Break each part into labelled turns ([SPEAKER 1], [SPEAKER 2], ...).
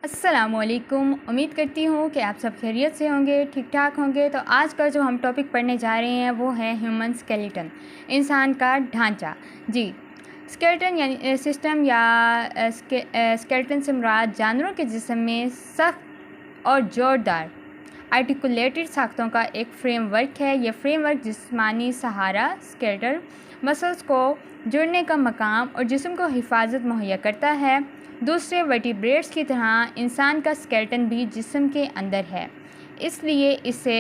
[SPEAKER 1] अस्सलामुअलैकुम। उम्मीद करती हूँ कि आप सब खैरियत से होंगे, ठीक ठाक होंगे। तो आज का जो हम टॉपिक पढ़ने जा रहे हैं वो है ह्यूमन स्केलेटन, इंसान का ढांचा। जी, स्केलेटन यानी सिस्टम या स्केलेटन से मुराद जानवरों के जिस्म में सख्त और जोरदार आर्टिकुलेटेड साख्तों का एक फ्रेमवर्क है। यह फ्रेमवर्क जिस्मानी सहारा, स्केलेटल मसल्स को जुड़ने का मकाम और जिस्म को हिफाजत मुहैया करता है। दूसरे वर्टिब्रेट्स की तरह इंसान का स्केलेटन भी जिस्म के अंदर है, इसलिए इसे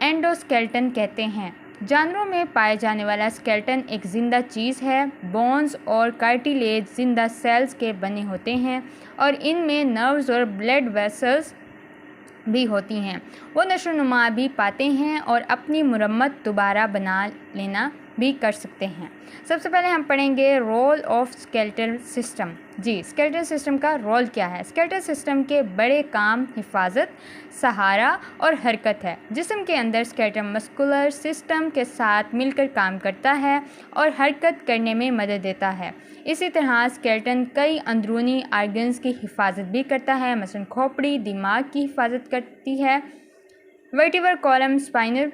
[SPEAKER 1] एंडोस्केलेटन कहते हैं। जानवरों में पाए जाने वाला स्केलेटन एक ज़िंदा चीज़ है। बोन्स और कार्टिलेज ज़िंदा सेल्स के बने होते हैं और इनमें नर्व्स और ब्लड वेसल्स भी होती हैं। वो नशोनुमा भी पाते हैं और अपनी मुरम्मत दोबारा बना लेना भी कर सकते हैं। सबसे पहले हम पढ़ेंगे रोल ऑफ स्केलेटल सिस्टम। जी, स्केलेटल सिस्टम का रोल क्या है? स्केलेटल सिस्टम के बड़े काम हिफाजत, सहारा और हरकत है। जिस्म के अंदर स्केलेटल मस्कुलर सिस्टम के साथ मिलकर काम करता है और हरकत करने में मदद देता है। इसी तरह स्केलेटन कई अंदरूनी आर्गन्स की हिफाजत भी करता है, मसलन खोपड़ी दिमाग की हिफाजत करती है, वर्टिब्रल कॉलम स्पाइनल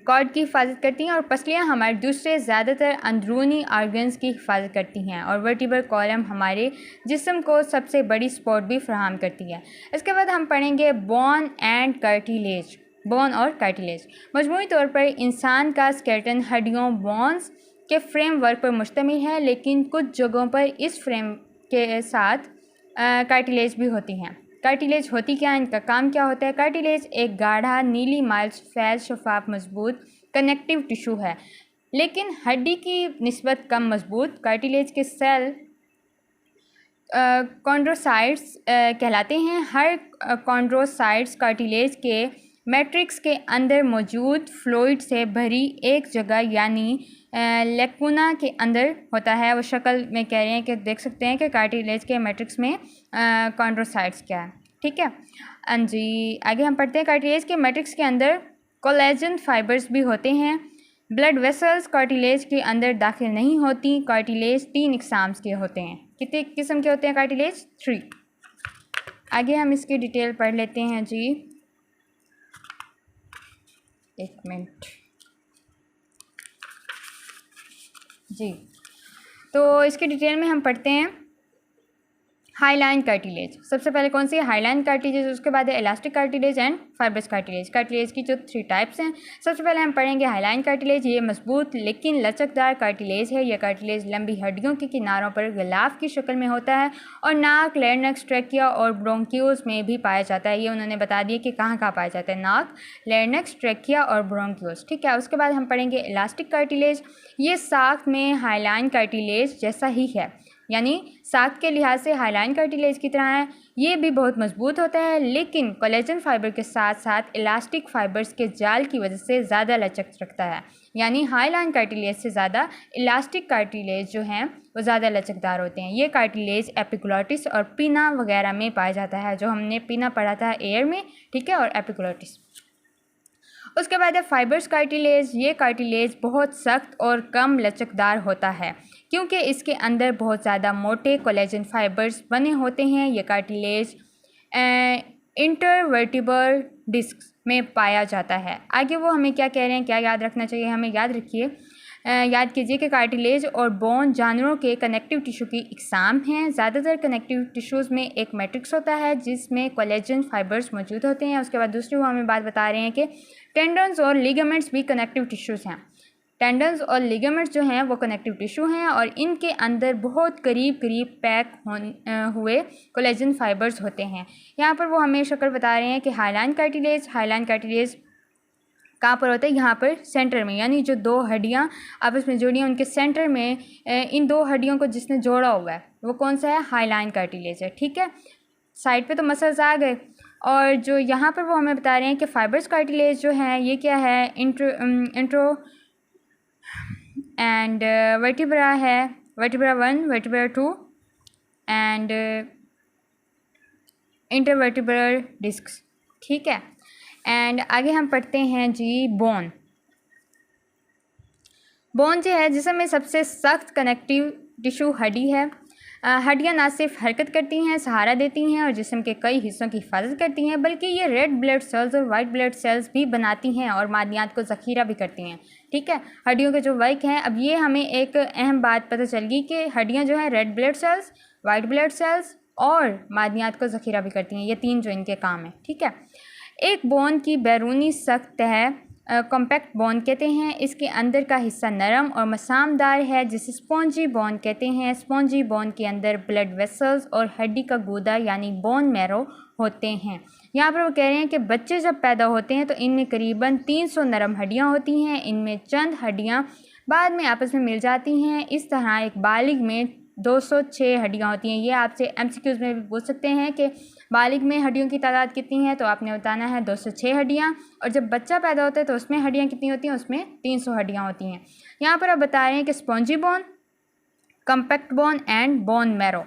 [SPEAKER 1] कॉर्ड की हिफाजत करती हैं और पसलियाँ हमारे दूसरे ज़्यादातर अंदरूनी आर्गन्स की हिफाजत करती हैं और वर्टिब्रल कॉलम हमारे जिस्म को सबसे बड़ी सपोर्ट भी फराहम करती है। इसके बाद हम पढ़ेंगे बोन एंड कार्टिलेज। बोन और कार्टिलेज मजमूई तौर पर इंसान का स्केलेटन हड्डियों बोन्स के फ्रेमवर्क पर मुश्तमिल है, लेकिन कुछ जगहों पर इस फ्रेम के साथ कार्टिलेज भी होती हैं। कार्टिलेज होती क्या है, इनका काम क्या होता है? कार्टिलेज एक गाढ़ा नीली माइल्ड सफ़ेद शफाफ मजबूत कनेक्टिव टिश्यू है, लेकिन हड्डी की निस्बत कम मजबूत। कार्टिलेज के सेल कॉन्ड्रोसाइट्स कहलाते हैं। हर कॉन्ड्रोसाइट्स कार्टिलेज के मैट्रिक्स के अंदर मौजूद फ्लूइड से भरी एक जगह यानी लेकुना के अंदर होता है। वो शक्ल में कह रहे हैं कि देख सकते हैं कि कार्टिलेज के मैट्रिक्स में कॉन्ड्रोसाइट्स क्या है। ठीक है जी, आगे हम पढ़ते हैं। कार्टिलेज के मैट्रिक्स के अंदर कोलेजन फाइबर्स भी होते हैं। ब्लड वेसल्स कार्टिलेज के अंदर दाखिल नहीं होती। कार्टिलेज 3 इकसाम के होते हैं। कितने किस्म के होते हैं कार्टिलेज? 3। आगे हम इसकी डिटेल पढ़ लेते हैं जी, एक मिनट जी। तो इसकी डिटेल में हम पढ़ते हैं। हाईलाइन कार्टिलेज सबसे पहले कौन सी है? हाईलाइन कार्टिलेज, उसके बाद है elastic cartilage and fibrous cartilage. Cartilage की जो 3 टाइप्स हैं। सबसे पहले हम पढ़ेंगे हाईलाइन कार्टिलेज। ये मजबूत लेकिन लचकदार कार्टिलेज है। यह कार्टिलेज लंबी हड्डियों के किनारों पर गिलाफ की शक्ल में होता है और नाक, लैरिंक्स, ट्रैकिया और ब्रोंकियोल्स में भी पाया जाता है। ये उन्होंने बता दिया कि कहाँ कहाँ पाया जाता है, नाक, लैरिंक्स, ट्रैकिया और ब्रोंकियोल्स। ठीक है, उसके बाद हम पढ़ेंगे इलास्टिक कार्टिलेज। ये साख्त में हाईलाइन कार्टिलेज जैसा ही है, यानी साख्त के लिहाज से हाईलाइन कार्टिलेज की तरह है। ये भी बहुत मजबूत होता है, लेकिन कोलेजन फाइबर के साथ साथ इलास्टिक फाइबर्स के जाल की वजह से ज़्यादा लचक रखता है। यानी हाईलाइन कार्टिलेज से ज़्यादा इलास्टिक कार्टिलेज जो हैं वो ज़्यादा लचकदार होते हैं। ये कार्टिलेज एपिग्लोटिस और पीना वगैरह में पाया जाता है, जो हमने पीना पढ़ा था एयर में, ठीक है, और एपिग्लोटिस। उसके बाद है फाइबर्स कार्टिलेज। ये कार्टिलेज बहुत सख्त और कम लचकदार होता है क्योंकि इसके अंदर बहुत ज़्यादा मोटे कोलेजन फाइबर्स बने होते हैं। ये कार्टिलेज इंटरवर्टिब्रल डिस्क में पाया जाता है। आगे वो हमें क्या कह रहे हैं, क्या याद रखना चाहिए? हमें याद रखिए, याद कीजिए कि कार्टिलेज और बोन जानवरों के कनेक्टिव टिश्यू की इकसाम हैं। ज़्यादातर कनेक्टिव टिश्यूज़ में एक मैट्रिक्स होता है जिसमें कोलेजन फाइबर्स मौजूद होते हैं। उसके बाद दूसरी वो हमें बात बता रहे हैं कि टेंडन्स और लिगामेंट्स भी कनेक्टिव टिश्यूज़ हैं। टेंडन्स और लिगामेंट्स जो हैं वो कनेक्टिव टिश्यू हैं और इनके अंदर बहुत करीब करीब पैक हुए कोलेजन फाइबर्स होते हैं। यहाँ पर वो हमें शक्ल बता रहे हैं कि हाईलाइन कार्टिलेज कहाँ पर होता है? यहाँ पर सेंटर में, यानी जो 2 हड्डियाँ आपस में जुड़ी हैं उनके सेंटर में इन 2 हड्डियों को जिसने जोड़ा हुआ है वो कौन सा है? हाईलाइन कार्टिलेज है। ठीक है, साइड पे तो मसल्स आ गए। और जो यहाँ पर वो हमें बता रहे हैं कि फाइबर्स कार्टिलेज जो है ये क्या है? इंट्रो एंड वर्टिब्रा है, vertebra 1, vertebra 2 and intervertebral discs. ठीक है, एंड आगे हम पढ़ते हैं जी बोन। बोन जो है जिसम में सबसे सख्त कनेक्टिव टिश्यू हड्डी है। हड्डियाँ ना सिर्फ हरकत करती हैं, सहारा देती हैं और जिस्म के कई हिस्सों की हिफाजत करती हैं, बल्कि ये रेड ब्लड सेल्स और वाइट ब्लड सेल्स भी बनाती हैं और मादनियात को ज़ख़ीरा भी करती हैं। ठीक है, हड्डियों के जो वर्क हैं, अब ये हमें एक अहम बात पता चल गई कि हड्डियाँ जो हैं red blood cells, white blood cells और मादनियात को ज़ख़ीरा भी करती हैं। ये 3 जो इनके काम हैं। ठीक है, एक बोन की बैरूनी सख्त तह कॉम्पैक्ट बोन कहते हैं। इसके अंदर का हिस्सा नरम और मसामदार है जिसे स्पॉन्जी बोन कहते हैं। स्पॉन्जी बोन के अंदर ब्लड वेसल्स और हड्डी का गूदा यानी बोन मैरो होते हैं। यहाँ पर वो कह रहे हैं कि बच्चे जब पैदा होते हैं तो इनमें करीबन 300 नरम हड्डियाँ होती हैं। इनमें चंद हड्डियाँ बाद में आपस में मिल जाती हैं। इस तरह एक बालिग में 206 हड्डियाँ होती हैं। ये आपसे MCQs में भी पूछ सकते हैं कि बालिग में हड्डियों की तादाद कितनी है, तो आपने बताना है 206 हड्डियाँ। और जब बच्चा पैदा होता है तो उसमें हड्डियाँ कितनी होती हैं, उसमें 300 हड्डियाँ होती हैं। यहाँ पर आप बता रहे हैं कि spongy bone, compact bone and bone marrow.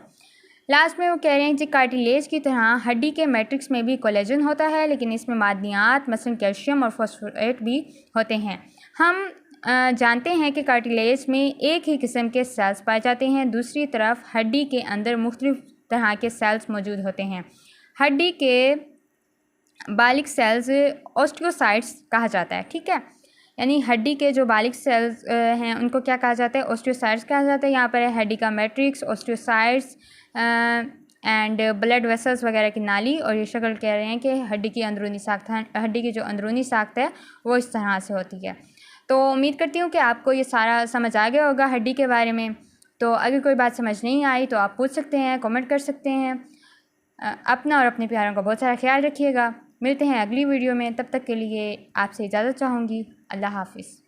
[SPEAKER 1] Last में वो कह रहे हैं कि कार्टिलेज की तरह हड्डी के मैट्रिक्स में भी कोलेजन होता है, लेकिन इसमें मादनियात मसलन कैल्शियम और फॉस्फोरेट भी होते हैं। हम जानते हैं कि कार्टिलेज में एक ही किस्म के सेल्स पाए जाते हैं। दूसरी तरफ हड्डी के अंदर मुख्तलिफ तरह के सेल्स मौजूद होते हैं। हड्डी के बालिक सेल्स ऑस्टियोसाइट्स कहा जाता है। ठीक है, यानी हड्डी के जो बालिक सेल्स हैं उनको क्या कहा जाता है, ऑस्टियोसाइट्स कहा जाता है। यहाँ पर है हड्डी का matrix, osteocytes and blood vessels वगैरह की नाली। और ये शक्ल कह रहे हैं कि हड्डी की अंदरूनी साख्त है, हड्डी की जो अंदरूनी साख्त है वो इस तरह से होती है। तो उम्मीद करती हूँ कि आपको ये सारा समझ आ गया होगा हड्डी के बारे में। तो अगर कोई बात समझ नहीं आई तो आप पूछ सकते हैं, कमेंट कर सकते हैं। अपना और अपने प्यारों का बहुत सारा ख्याल रखिएगा। मिलते हैं अगली वीडियो में, तब तक के लिए आपसे इजाज़त चाहूँगी। अल्लाह हाफ़िज़।